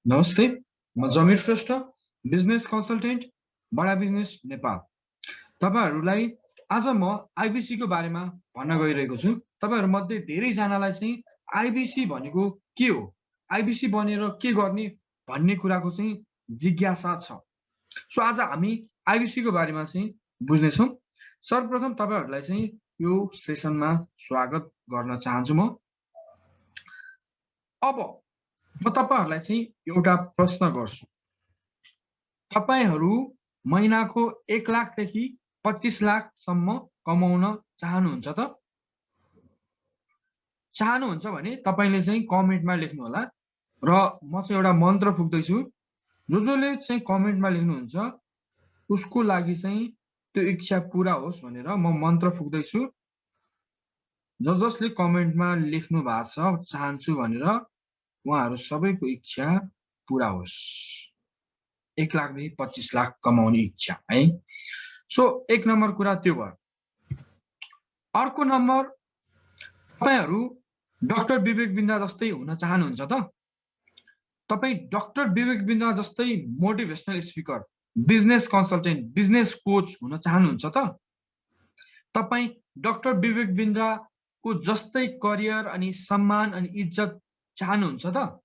नमस्ते, म जमिर Shrestha, business consultant, बडा बिजनेस नेपाल। तपाईहरुलाई आज म आईबीसी को बारेमा भन्न गइरहेको छु। तपाईहरु मध्ये धेरैजनालाई चाहिँ आईबीसी भनेको के हो, आईबीसी बनेर के गर्ने भन्ने कुराको चाहिँ जिज्ञासा छ। सो आज हामी आईबीसी को बारेमा चाहिँ बुझ्ने छौं। सर्वप्रथम तपाईहरुलाई चाहिँ यो सेसनमा स्वागत गर्न चाहन्छु म। अब म तपाईहरुलाई चाहिँ एउटा प्रश्न गर्छु। तपाईहरु महिनाको 1 लाख देखि 25 लाख सम्म कमाउन चाहनुहुन्छ त? चाहनुहुन्छ भने तपाईले चाहिँ कमेन्टमा लेख्नु होला र म चाहिँ एउटा मन्त्र फुक्दै छु। जसले चाहिँ कमेन्टमा लेख्नुहुन्छ उसको लागि चाहिँ त्यो इच्छा पूरा होस् भनेर म मन्त्र फुक्दै छु। जसले कमेन्टमा लेख्नु भएको छ चाहन्छु भनेर उहाँहरु सबैको इच्छा पूरा होस्। 1 लाख देखि 25 लाख कमाउने इच्छा है। सो 1 नम्बर कुरा त्यो भयो। अर्को नम्बर, तपाईहरु डाक्टर विवेक बिन्द्रा जस्तै हुन चाहनुहुन्छ त? तपाई डाक्टर विवेक बिन्द्रा जस्तै motivational speaker, business consultant, business coach हुन चाहनुहुन्छ त? तपाई डाक्टर विवेक बिन्द्रा को जस्तै करियर अनि सम्मान अनि इज्जत चाहनुहुन्छ त?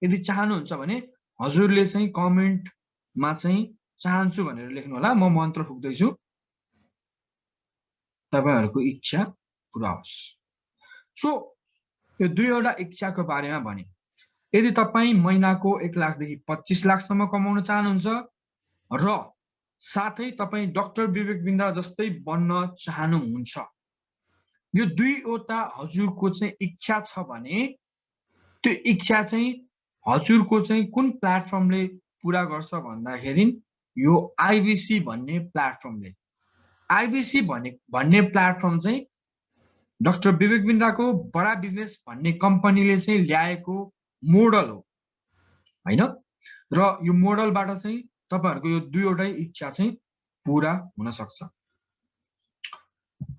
यदि चाहनुहुन्छ भने हजुरले चाहिँ कमेन्टमा चाहिँ चाहन्छु भनेर लेख्नु होला। म मन्त्र फुक्दै छु। तपाईहरुको इच्छा पूरा होस्। सो यो दुईवटा इच्छाको बारेमा भने। यदि तपाई महिनाको 1 लाख देखि 25 लाख सम्म कमाउन चाहनुहुन्छ र साथै तपाई डाक्टर विवेक बिन्द्रा जस्तै बन्न चाहनुहुन्छ, यो दुईवटा हजुरको चाहिँ इच्छा छ भने त्यो इच्छा चाहिँ हजुरको चाहिँ कुन प्लेटफर्मले पूरा गर्छ भन्दाखेरि यो आईबीसी भन्ने प्लेटफर्मले। आईबीसी भन्ने प्लेटफर्म चाहिँ डाक्टर विवेक बिन्द्राको बडा बिजनेस भन्ने कम्पनीले चाहिँ ल्याएको मोडल हो हैन। र यो मोडलबाट चाहिँ तपाईहरुको यो दुईवटै इच्छा चाहिँ पूरा हुन सक्छ।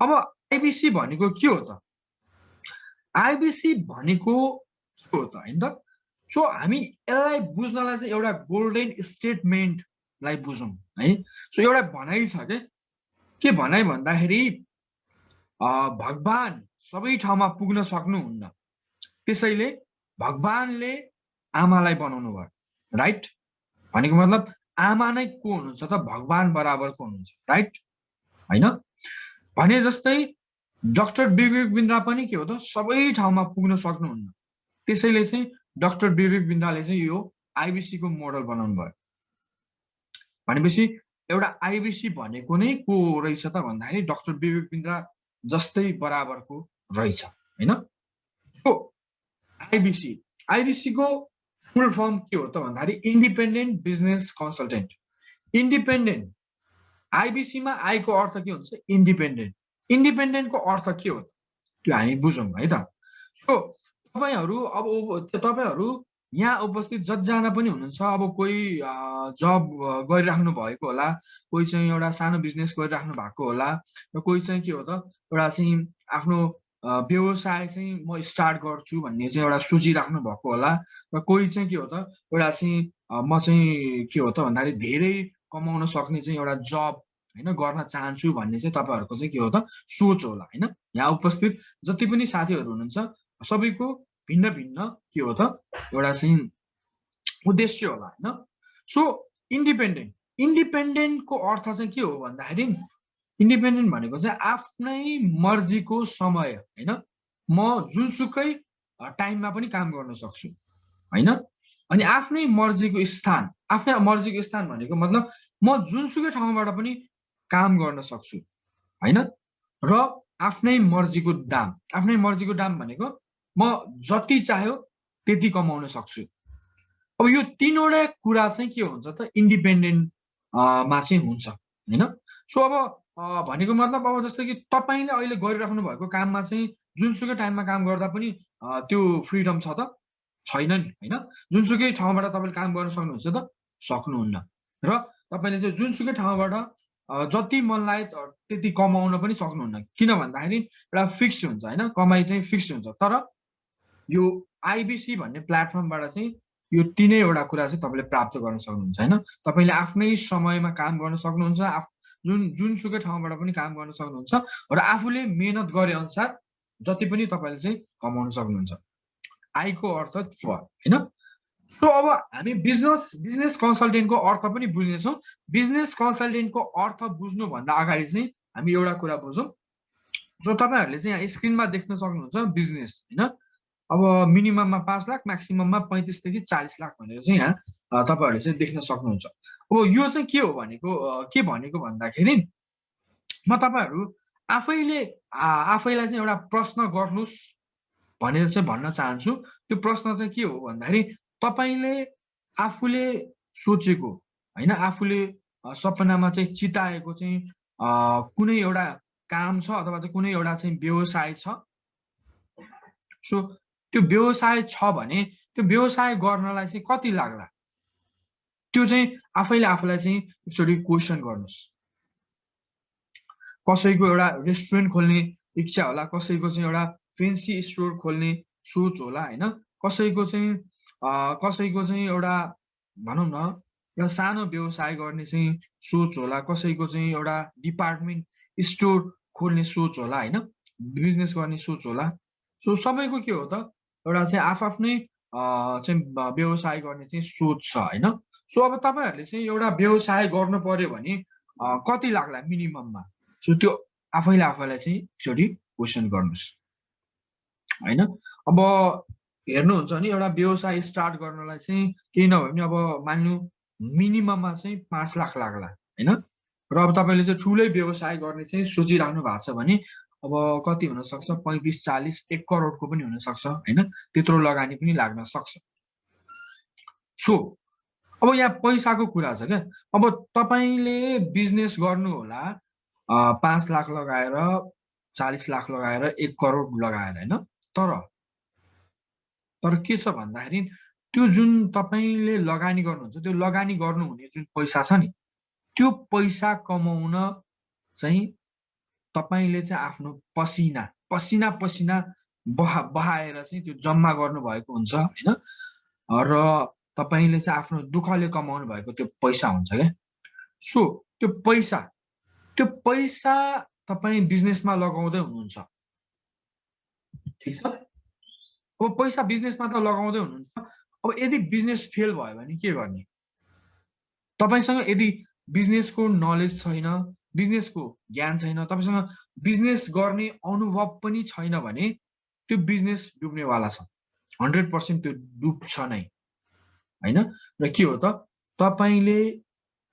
अब आईबीसी भनेको के हो त? आईबीसी भनेको के हो त हैन त? सो हामी यसलाई बुझ्नलाई चाहिँ एउटा गोल्डन स्टेटमेन्टलाई बुझौं है। सो एउटा भनाइ छ के भनाइ भन्दाखेरि भगवान सबै ठाउँमा पुग्न सक्नुहुन्न, त्यसैले भगवानले आमालाई बनाउनु भयो, राइट? भनेको मतलब आमा नै को हुनुहुन्छ त? भगवान बराबरको हुनुहुन्छ, राइट? हैन? भने जस्तै डाक्टर विवेक बिन्द्रा पनि के हो त? सबै ठाउँमा पुग्न सक्नुहुन्न, त्यसैले चाहिँ डाक्टर विवेक बिन्द्राले चाहिँ यो आईबीसी को मोडल बनाउनु भयो। भनेपछि एउटा आईबीसी भनेको नै को रहेछ त भन्दाखेरि डाक्टर विवेक बिन्द्रा जस्तै बराबरको रहेछ हैन। सो आईबीसी को फुल फर्म के हो त भन्दाखेरि independent business consultant. Independent, IBC मा आई को अर्थ के हुन्छ? इन्डिपेन्डेन्ट। इन्डिपेन्डेन्ट को अर्थ के हो त्यो हामी बुझौं है त। सो तपाईहरु यहाँ उपस्थित जतिजना पनि हुनुहुन्छ, अब कोही जब गरिराख्नु भएको होला, कोही चाहिँ एउटा सानो बिजनेस गरिराख्नु भएको होला, र कोही चाहिँ के हो त एउटा चाहिँ आफ्नो व्यवसाय चाहिँ म स्टार्ट गर्छु भन्ने चाहिँ एउटा सोचिराख्नु भएको होला, र कोही चाहिँ के हो त एउटा चाहिँ म चाहिँ के हो त भन्दाखेरि धेरै कमाउन सक्ने चाहिँ एउटा जब हैन गर्न चाहन्छु भन्ने चाहिँ तपाईहरुको चाहिँ के हो त सोच होला हैन। यहाँ उपस्थित जति पनि साथीहरु हुनुहुन्छ सबैको भिन्न भिन्न के हो त एउटा चाहिँ उद्देश्य होला हैन। सो इन्डिपेन्डेन्ट को अर्थ चाहिँ के हो भन्दाखेरि इन्डिपेन्डेन्ट भनेको चाहिँ आफ्नै मर्जीको समय हैन। म जुनसुकै टाइममा पनि काम गर्न सक्छु हैन। अनि आफ्नै मर्जीको स्थान, आफ्नै मर्जीको स्थान भनेको मतलब म जुनसुकै ठाउँबाट पनि काम गर्न सक्छु हैन। र आफ्नै मर्जीको दाम, आफ्नै मर्जीको दाम भनेको म जति चाह्यो त्यति कमाउन सक्छु। अब यो तीनवटा कुरा चाहिँ के हुन्छ त इन्डिपेन्डेन्ट मा चाहिँ हुन्छ हैन। सो अब भनेको मतलब अब जस्तै कि तपाईले अहिले गरिराख्नु भएको काममा चाहिँ जुनसुकै टाइममा काम गर्दा पनि त्यो फ्रीडम छ त? छैन नि हैन। जुनसुकै ठाउँबाट तपाईले काम गर्न सक्नुहुन्छ त? सक्नुहुन्न। र तपाईले चाहिँ जुनसुकै ठाउँबाट जति मन लाग्यो त्यति कमाउन पनि सक्नुहुन्न। किन भन्दाखेरि एउटा फिक्स हुन्छ हैन, कमाइ चाहिँ फिक्स हुन्छ। तर यो आईबीसी भन्ने प्लेटफर्मबाट चाहिँ यो तीनैवटा कुरा चाहिँ तपाईँले प्राप्त गर्न सक्नुहुन्छ हैन। तपाईँले आफ्नै समयमा काम गर्न सक्नुहुन्छ, जुनसुकै ठाउँबाट पनि काम गर्न सक्नुहुन्छ र आफूले मेहनत गरे अनुसार जति पनि तपाईँले चाहिँ कमाउन सक्नुहुन्छ। आयको अर्थ के भयो हैन। सो अब हामी बिजनेस कन्सल्टेन्टको अर्थ पनि बुझ्नेछौँ। बिजनेस कन्सल्टेन्टको अर्थ बुझ्नुभन्दा अगाडि चाहिँ हामी एउटा कुरा बुझौँ। सो तपाईँहरूले चाहिँ यहाँ स्क्रिनमा देख्न सक्नुहुन्छ बिजनेस हैन। अब मिनिमममा 5 लाख, म्याक्सिमममा 35 देखि 40 लाख भनेर चाहिँ यहाँ तपाईँहरूले चाहिँ देख्न सक्नुहुन्छ। अब यो चाहिँ के हो भनेको भन्दाखेरि म तपाईँहरू आफैलाई चाहिँ एउटा प्रश्न गर्नुस् भनेर चाहिँ भन्न चाहन्छु। त्यो प्रश्न चाहिँ के हो भन्दाखेरि तपाईँले आफूले सोचेको हैन, आफूले सपनामा चाहिँ चिताएको चाहिँ कुनै एउटा काम छ अथवा चाहिँ कुनै एउटा चाहिँ व्यवसाय छ। सो त्यो व्यवसाय छ भने त्यो व्यवसाय गर्नलाई चाहिँ कति लाग्ला, त्यो चाहिँ आफैले आफूलाई चाहिँ एकचोटि क्वेसन गर्नुस्। कसैको एउटा रेस्टुरेन्ट खोल्ने इच्छा होला, कसैको चाहिँ एउटा फेन्सी स्टोर खोल्ने सोच होला हैन, कसैको चाहिँ एउटा भनौँ न एउटा सानो व्यवसाय गर्ने चाहिँ सोच होला, कसैको चाहिँ एउटा डिपार्टमेन्ट स्टोर खोल्ने सोच होला हैन, बिजनेस गर्ने सोच होला। सो सबैको के हो त एउटा चाहिँ आफ्नै चाहिँ व्यवसाय गर्ने चाहिँ सोच छ हैन। सो अब तपाईँहरूले चाहिँ एउटा व्यवसाय गर्नु पर्यो भने कति लाग्ला मिनिमममा, सो त्यो आफैलाई चाहिँ एकचोटि क्वेसन गर्नुस् हैन। अब हेर्नुहुन्छ नि एउटा व्यवसाय स्टार्ट गर्नलाई चाहिँ केही नभए पनि अब मान्नु मिनिमममा चाहिँ 5 लाख लाग्ला हैन। र अब तपाईँले चाहिँ ठुलै व्यवसाय गर्ने चाहिँ सोचिराख्नु भएको छ भने अब कति हुन सक्छ, 35-40 1 करोडको पनि हुन सक्छ हैन, त्यत्रो लगानी पनि लाग्न सक्छ। सो अब यहाँ पैसाको कुरा छ क्या। अब तपाईँले बिजनेस गर्नु होला 5 लाख लगाएर, 40 लाख लगाएर, 1 करोड लगाएर हैन। तर के छ भन्दाखेरि त्यो जुन तपाईँले लगानी गर्नुहुन्छ, त्यो लगानी गर्नुहुने जुन पैसा छ नि, त्यो पैसा कमाउन चाहिँ तपाईँले चाहिँ आफ्नो पसिना बहाएर चाहिँ त्यो जम्मा गर्नुभएको हुन्छ हैन। र तपाईँले चाहिँ आफ्नो दुःखले कमाउनु भएको त्यो पैसा हुन्छ क्या। सो त्यो पैसा तपाईँ बिजनेसमा लगाउँदै हुनुहुन्छ, ठिक छ। अब पैसा बिजनेसमा त लगाउँदै हुनुहुन्छ। अब यदि बिजनेस फेल भयो भने के गर्ने? तपाईँसँग यदि बिजनेसको नलेज छैन, बिजनेसको ज्ञान छैन, तपाईँसँग बिजनेस गर्ने अनुभव पनि छैन भने त्यो बिजनेस डुब्नेवाला छ, 100% त्यो डुब्छ नै हैन। र के हो त तपाईँले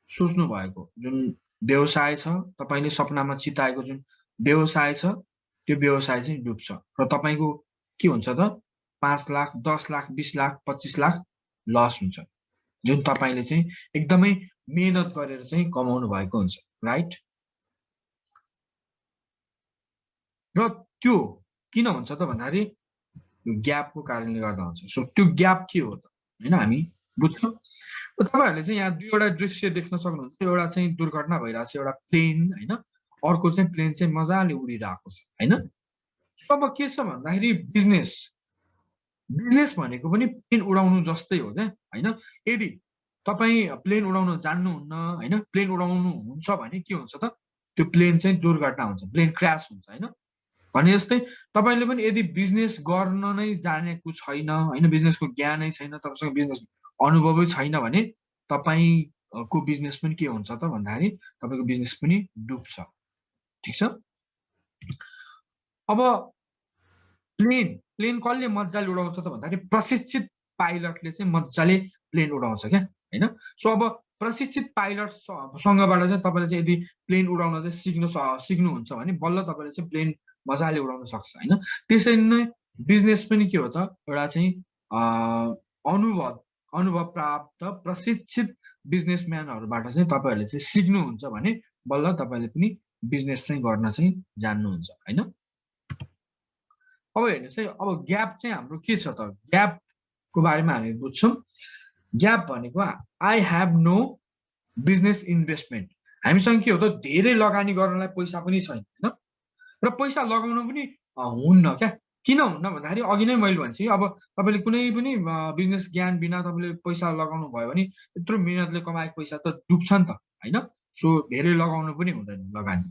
सोच्नु भएको जुन व्यवसाय छ, तपाईँले सपनामा चिताएको जुन व्यवसाय छ, त्यो व्यवसाय चाहिँ डुब्छ र तपाईँको के हुन्छ त 5 लाख, 10 लाख, 20 लाख, 25 लाख लस हुन्छ, जुन तपाईँले चाहिँ एकदमै मेहनत गरेर चाहिँ कमाउनु भएको हुन्छ, राइट। र त्यो किन हुन्छ त भन्दाखेरि ग्यापको कारणले गर्दा हुन्छ। सो त्यो ग्याप के हो त हैन, हामी बुझ्छौँ। तपाईँहरूले चाहिँ यहाँ दुईवटा दृश्य देख्न सक्नुहुन्छ। एउटा चाहिँ दुर्घटना भइरहेको छ, एउटा प्लेन हैन, अर्को चाहिँ प्लेन चाहिँ मजाले उडिरहेको छ हैन। अब के छ भन्दाखेरि बिजनेस भनेको पनि प्लेन उडाउनु जस्तै हो क्या हैन। यदि तपाईँ प्लेन उडाउन जान्नुहुन्न हैन, प्लेन उडाउनु हुन्छ भने के हुन्छ त, त्यो प्लेन चाहिँ दुर्घटना हुन्छ, प्लेन क्र्यास हुन्छ हैन। भने जस्तै तपाईँले पनि यदि बिजनेस गर्न नै जानेको छैन हैन, बिजनेसको ज्ञानै छैन, तपाईँसँग बिजनेस अनुभवै छैन भने तपाईँको बिजनेस पनि के हुन्छ त भन्दाखेरि तपाईँको बिजनेस पनि डुब्छ, ठिक छ। अब प्लेन कसले मजाले उडाउँछ त भन्दाखेरि प्रशिक्षित पाइलटले चाहिँ मजाले प्लेन उडाउँछ क्या हैन। सो अब प्रशिक्षित पाइलटसँगबाट चाहिँ तपाईँले चाहिँ यदि प्लेन उडाउन चाहिँ सिक्नुहुन्छ भने बल्ल तपाईँले चाहिँ प्लेन मजाले उडाउन सक्छ हैन। त्यसरी नै बिजनेस पनि के हो त, एउटा चाहिँ अनुभव प्राप्त प्रशिक्षित बिजनेसम्यानहरूबाट चाहिँ तपाईँहरूले चाहिँ सिक्नुहुन्छ भने बल्ल तपाईँले पनि बिजनेस चाहिँ गर्न चाहिँ जान्नुहुन्छ हैन। अब हेर्नुहोस् है, अब ग्याप चाहिँ हाम्रो के छ त, ग्यापको बारेमा हामी बुझ्छौँ। ग्याप भनेको I have no business investment. हामीसँग के हो त, धेरै लगानी गर्नलाई पैसा पनि छैन हैन, र पैसा लगाउनु पनि हुन्न क्या, किन हुन्न भन्दाखेरि अघि नै मैले भन्छु अब तपाईँले कुनै पनि बिजनेस ज्ञान बिना तपाईँले पैसा लगाउनु भयो भने यत्रो मिहिनेतले कमाएको पैसा त डुब्छ नि त होइन। सो धेरै लगाउनु पनि हुँदैन लगानी।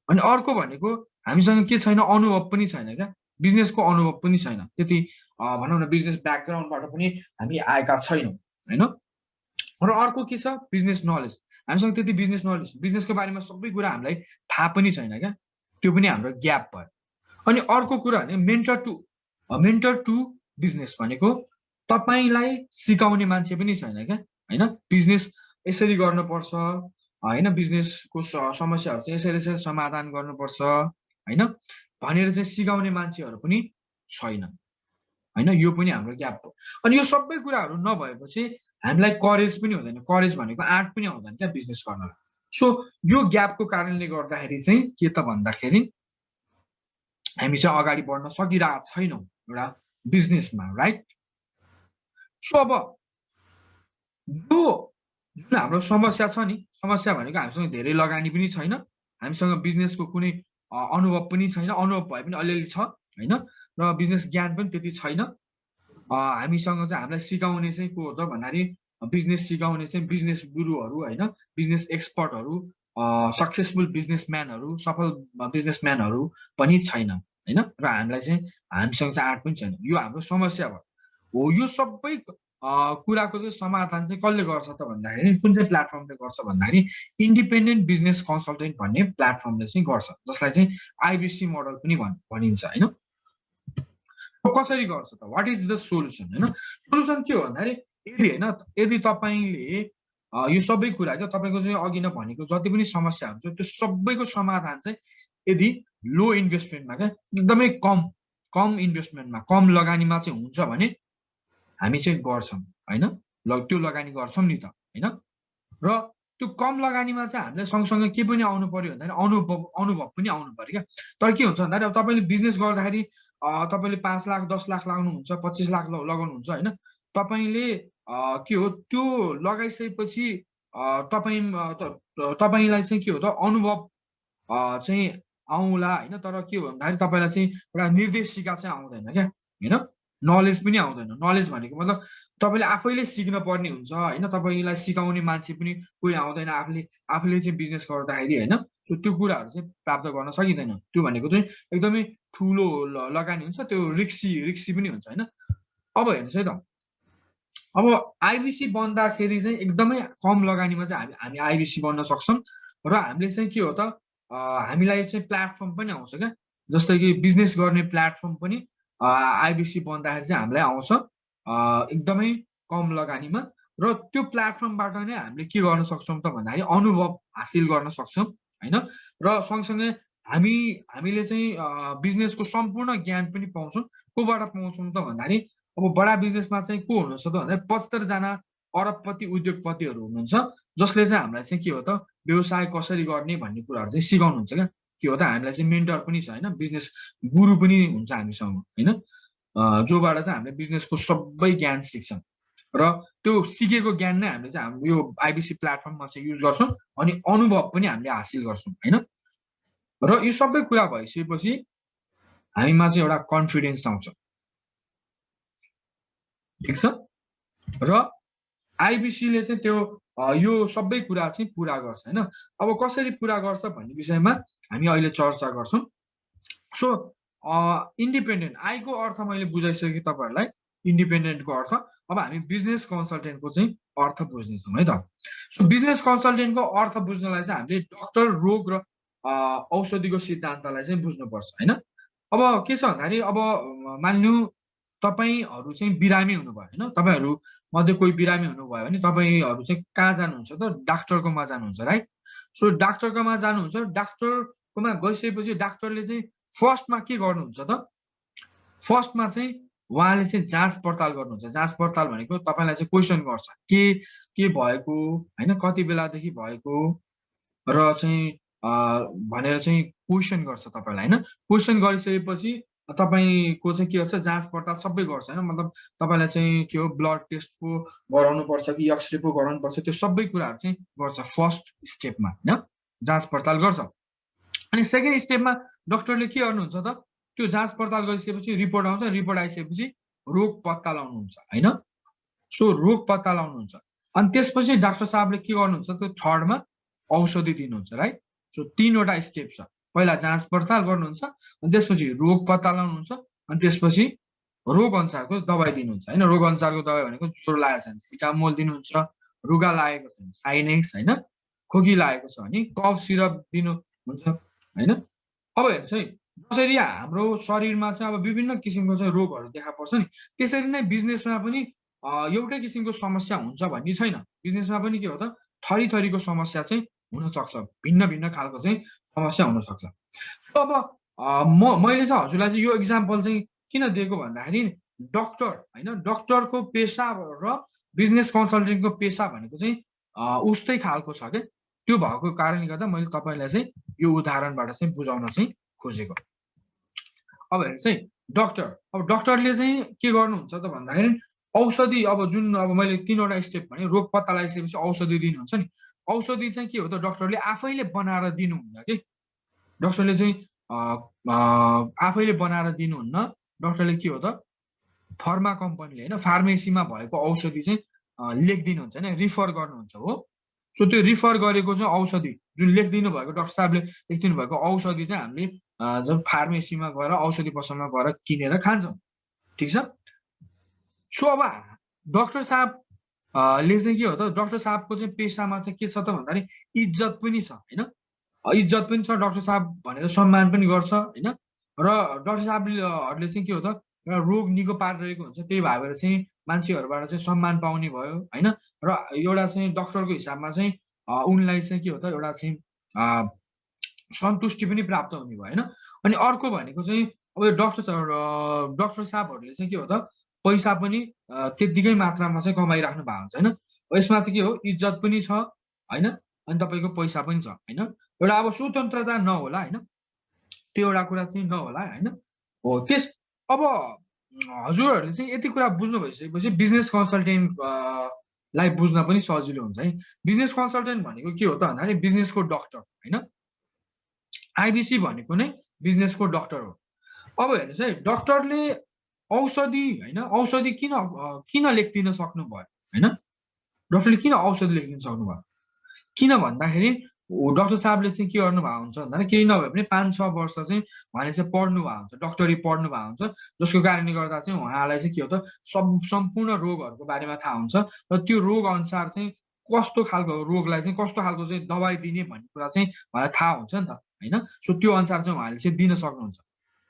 अनि अर्को भनेको हामीसँग के छैन, अनुभव पनि छैन क्या, बिजनेसको अनुभव पनि छैन त्यति, भनौँ न बिजनेस ब्याकग्राउन्डबाट पनि हामी आएका छैनौँ होइन। र अर्को के छ, बिजनेस नलेज, हामीसँग त्यति बिजनेस नलेज, बिजनेसको बारेमा सबै कुरा हामीलाई थाहा पनि छैन क्या, त्यो पनि हाम्रो ग्याप भयो। अनि अर्को कुरा भने मेन्टर टु बिजनेस भनेको तपाईँलाई सिकाउने मान्छे पनि छैन क्या होइन। बिजनेस यसरी गर्नुपर्छ होइन, बिजनेसको समस्याहरू चाहिँ यसरी यसरी समाधान गर्नुपर्छ होइन भनेर चाहिँ सिकाउने मान्छेहरू पनि छैन होइन। यो पनि हाम्रो ग्याप हो। अनि यो सबै कुराहरू नभएपछि हामीलाई करेज पनि हुँदैन, करेज भनेको आँट पनि आउँदैन क्या बिजनेस गर्नलाई। सो यो ग्यापको कारणले गर्दाखेरि चाहिँ के त भन्दाखेरि हामी चाहिँ अगाडि बढ्न सकिरहेको छैनौँ एउटा बिजनेसमा, राइट। सो अब यो जुन हाम्रो समस्या छ नि, समस्या भनेको हामीसँग धेरै लगानी पनि छैन, हामीसँग बिजनेसको कुनै अनुभव पनि छैन, अनुभव भए पनि अलिअलि छ होइन, र बिजनेस ज्ञान पनि त्यति छैन। हामीसँग चाहिँ हामीलाई सिकाउने चाहिँ को हो त भन्दाखेरि बिजनेस सिकाउने चाहिँ बिजनेस गुरुहरू होइन, बिजनेस एक्सपर्टहरू, सक्सेसफुल बिजनेसम्यानहरू, सफल बिजनेसम्यानहरू पनि छैन होइन। र हामीलाई चाहिँ हामीसँग चाहिँ आँट पनि छैन, यो हाम्रो समस्या हो। यो सबै कुराको चाहिँ समाधान चाहिँ कसले गर्छ त भन्दाखेरि, कुन चाहिँ प्लेटफर्मले गर्छ भन्दाखेरि इन्डिपेन्डेन्ट बिजनेस कन्सल्टेन्ट भन्ने प्लेटफर्मले चाहिँ गर्छ, जसलाई चाहिँ आइबिसी मोडल पनि भनिन्छ होइन। कसरी गर्छ त, वाट इज द सोल्युसन होइन। सोल्युसन के हो भन्दाखेरि यदि होइन, यदि तपाईँले यो सबै कुरा क्या तपाईँको चाहिँ अघि नै भनेको जति पनि समस्याहरू छ त्यो सबैको समाधान चाहिँ यदि लो इन्भेस्टमेन्टमा क्या, एकदमै कम इन्भेस्टमेन्टमा, कम लगानीमा चाहिँ हुन्छ भने हामी चाहिँ गर्छौँ होइन, त्यो लगानी गर्छौँ नि त होइन। र त्यो कम लगानीमा चाहिँ हामीलाई सँगसँगै के पनि आउनु पर्यो भन्दाखेरि अनुभव पनि आउनु पर्यो क्या। तर के हुन्छ भन्दाखेरि अब तपाईँले बिजनेस गर्दाखेरि तपाईँले 5 लाख 10 लाख लगाउनुहुन्छ, 25 लाख लगाउनुहुन्छ होइन, तपाईँले के हो त्यो लगाइसकेपछि तपाईँलाई चाहिँ के हो त अनुभव चाहिँ आउँला होइन। तर के हो भन्दाखेरि तपाईँलाई चाहिँ एउटा निर्देशिका चाहिँ आउँदैन क्या होइन, नलेज पनि आउँदैन। नलेज भनेको मतलब तपाईँले आफैले सिक्न पर्ने हुन्छ होइन, तपाईँलाई सिकाउने मान्छे पनि कोही आउँदैन, आफूले चाहिँ बिजनेस गर्दाखेरि होइन। सो त्यो कुराहरू चाहिँ प्राप्त गर्न सकिँदैन, त्यो भनेको चाहिँ एकदमै ठुलो लगानी हुन्छ, त्यो रिक्सी पनि हुन्छ होइन। अब हेर्नुहोस् है त, अब आइबिसी बन्दाखेरि चाहिँ एकदमै कम लगानीमा चाहिँ हामी आइबिसी बन्न सक्छौँ। र हामीले चाहिँ के हो त हामीलाई चाहिँ प्लेटफर्म पनि आउँछ क्या, जस्तै कि बिजनेस गर्ने प्लेटफर्म पनि आइबिसी बन्दाखेरि चाहिँ हामीलाई आउँछ एकदमै कम लगानीमा। र त्यो प्लेटफर्मबाट नै हामीले के गर्न सक्छौँ त भन्दाखेरि अनुभव हासिल गर्न सक्छौँ होइन। र सँगसँगै हामीले चाहिँ बिजनेसको सम्पूर्ण ज्ञान पनि पाउँछौँ। कोबाट पाउँछौँ त भन्दाखेरि अब बडा बिजनेसमा चाहिँ को हुनुहुन्छ त भन्दाखेरि 75 जना अरबपति उद्योगपतिहरू हुनुहुन्छ, जसले चाहिँ हामीलाई चाहिँ के हो त व्यवसाय कसरी गर्ने भन्ने कुराहरू चाहिँ सिकाउनुहुन्छ क्या। के हो त हामीलाई चाहिँ मेन्टर पनि छ होइन, बिजनेस गुरु पनि हुन्छ हामीसँग होइन, जोबाट चाहिँ हामीले बिजनेसको सबै ज्ञान सिक्छौँ। र त्यो सिकेको ज्ञान नै हामीले चाहिँ हाम्रो यो आइबिसी प्लेटफर्ममा चाहिँ युज गर्छौँ, अनि अनुभव पनि हामीले हासिल गर्छौँ होइन। र यो सबै कुरा भइसकेपछि हामीमा चाहिँ एउटा कन्फिडेन्स आउँछ, ठिक छ। र आइबिसीले चाहिँ त्यो यो सबै कुरा चाहिँ पुरा गर्छ होइन। अब कसरी पुरा गर्छ भन्ने विषयमा हामी अहिले चर्चा गर्छौँ। सो इन्डिपेन्डेन्ट आईको अर्थ मैले बुझाइसकेँ तपाईँहरूलाई, इन्डिपेन्डेन्टको अर्थ। अब हामी बिजनेस कन्सल्टेन्टको चाहिँ अर्थ बुझ्नेछौँ है त। सो बिजनेस कन्सल्टेन्टको अर्थ बुझ्नलाई चाहिँ हामीले डक्टर, रोग र औषधिको सिद्धान्तलाई चाहिँ बुझ्नुपर्छ होइन। अब के छ भन्दाखेरि अब मान्नु तपाईँहरू चाहिँ बिरामी हुनुभयो होइन, तपाईँहरू मध्ये कोही बिरामी हुनुभयो भने तपाईँहरू चाहिँ कहाँ जानुहुन्छ त, डाक्टरकोमा जानुहुन्छ, राइट। सो डाक्टरकोमा जानुहुन्छ, डाक्टरकोमा गइसकेपछि डाक्टरले चाहिँ फर्स्टमा के गर्नुहुन्छ त, फर्स्टमा चाहिँ उहाँले चाहिँ जाँच पडताल गर्नुहुन्छ। जाँच पडताल भनेको तपाईँलाई चाहिँ क्वेसन गर्छ, के भएको होइन, कति बेलादेखि भएको र चाहिँ भनेर चाहिँ क्वेसन गर्छ तपाईँलाई होइन। क्वेसन गरिसकेपछि तपाईँको चाहिँ के गर्छ, जाँच पडताल सबै गर्छ होइन, मतलब तपाईँलाई चाहिँ के हो ब्लड टेस्टको गराउनु पर्छ कि एक्सरे पो गराउनु पर्छ, त्यो सबै कुराहरू चाहिँ गर्छ फर्स्ट स्टेपमा होइन, जाँच पडताल गर्छ। अनि सेकेन्ड स्टेपमा डक्टरले के गर्नुहुन्छ त, त्यो जाँच पडताल गरिसकेपछि रिपोर्ट आउँछ, रिपोर्ट आइसकेपछि रोग पत्ता लगाउनुहुन्छ हैन। सो रोग पत्ता लगाउनुहुन्छ अनि त्यसपछि डाक्टर साहबले के गर्नुहुन्छ, त्यो थर्डमा औषधि दिनुहुन्छ, राइट। सो 3वटा स्टेप छ। पहिला जाँच पडताल गर्नुहुन्छ, अनि त्यसपछि रोग पत्ता लगाउनुहुन्छ, अनि त्यसपछि रोग अनुसारको दबाई दिनुहुन्छ हैन। रोग अनुसारको दबाई भनेको ज्वरो लागेको छ भने सिटामोल दिनुहुन्छ, रुगा लागेको छ भने साइनेक्स हैन, खोकी लागेको छ भने कफ सिरप दिनुहुन्छ हैन। अब हेर्नुहोस् है, जसरी हाम्रो शरीरमा चाहिँ अब विभिन्न किसिमको चाहिँ रोगहरू देखा पर्छ नि, त्यसरी नै बिजनेसमा पनि एउटै किसिमको समस्या हुन्छ भन्ने छैन। बिजनेसमा पनि के हो त, थरी थरीको समस्या चाहिँ हुन सक्छ, भिन्न भिन्न खालको चाहिँ समस्या हुन सक्छ। अब मैले चाहिँ हजुरलाई चाहिँ यो एक्जाम्पल चाहिँ किन दिएको भन्दाखेरि डक्टर हैन, डक्टरको पेसा र बिजनेस कन्सल्टेन्टको पेसा भनेको चाहिँ उस्तै खालको छ के। त्यो भएको कारणले गर्दा मैले तपाईलाई चाहिँ यो उदाहरणबाट चाहिँ बुझाउन चाहिँ खोजेको। अब हेर्नुहोस् है, डक्टर, अब डक्टरले चाहिँ के गर्नुहुन्छ त भन्दाखेरि औषधि, अब जुन अब मैले 3वटा स्टेप भने रोग पत्ता लगाइसकेपछि औषधि दिनुहुन्छ नि, औषधि चाहिँ के हो त डक्टरले आफैले बनाएर दिनुहुन्न कि। डक्टरले चाहिँ आफैले बनाएर दिनुहुन्न। डक्टरले के हो त फर्मा कम्पनीले हैन, फार्मेसीमा भएको औषधि चाहिँ लेखिदिनुहुन्छ हैन, रिफर गर्नुहुन्छ हो। सो त्यो रिफर गरेको चाहिँ औषधि जुन लेखिदिनु भएको, डाक्टर साहबले लेखिदिनु भएको औषधि चाहिँ हामीले जब फार्मेसीमा गएर औषधि पसलमा गएर किनेर खान्छौँ, ठिक छ। सो अब डाक्टर साहब ले चाहिँ के हो त, डाक्टर साहबको चाहिँ पेसामा चाहिँ के छ त भन्दाखेरि इज्जत पनि छ हैन, इज्जत पनि छ, डाक्टर साहब भनेर सम्मान पनि गर्छ हैन। र डाक्टर साहबहरूले चाहिँ के हो त, एउटा रोग निको पारिरहेको हुन्छ, त्यही भएर चाहिँ मान्छेहरूबाट चाहिँ सम्मान पाउने भयो हैन। र एउटा चाहिँ डक्टरको हिसाबमा चाहिँ उनलाई चाहिँ के हो त, एउटा चाहिँ सन्तुष्टि पनि प्राप्त हुने भयो हैन। अनि अर्को भनेको चाहिँ अब डाक्टर साहबहरूले चाहिँ के हो त, पैसा पनि त्यतिकै मात्रामा चाहिँ कमाइराख्नु भएको हुन्छ हैन। यसमा चाहिँ के हो, इज्जत पनि छ हैन, अनि तपाईँको पैसा पनि छ हैन। एउटा अब स्वतन्त्रता नहोला हैन, त्यो एउटा कुरा चाहिँ नहोला हैन। हो त्यस अब हजुरहरूले चाहिँ यति कुरा बुझ्नु भइसकेपछि बिजनेस कन्सल्टेन्ट लाई बुझ्न पनि सजिलो हुन्छ है। बिजनेस कन्सल्टेन्ट भनेको के हो त भन्दाखेरि बिजनेसको डक्टर हैन। आइबिसी भनेको नै बिजनेसको डक्टर हो। अब हेर्नुहोस् है, डक्टरले औषधि हैन, औषधि किन लेखिदिन सक्नुभयो हैन, डक्टरले किन औषधि लेखिदिन सक्नुभयो, किन भन्दाखेरि डाक्टर साहबले चाहिँ के गर्नु भएको हुन्छ भन्दाखेरि केही नभए पनि 5-6 वर्ष चाहिँ उहाँले चाहिँ पढ्नु भएको हुन्छ, डक्टरी पढ्नु भएको हुन्छ, जसको कारणले गर्दा चाहिँ उहाँलाई चाहिँ के हो त, सम्पूर्ण रोगहरूको बारेमा थाहा हुन्छ र त्यो रोग अनुसार चाहिँ कस्तो खालको रोगलाई चाहिँ कस्तो खालको चाहिँ दबाई दिने भन्ने कुरा चाहिँ उहाँलाई थाहा हुन्छ नि त हैन। सो त्यो अनुसार चाहिँ उहाँले चाहिँ दिन सक्नुहुन्छ।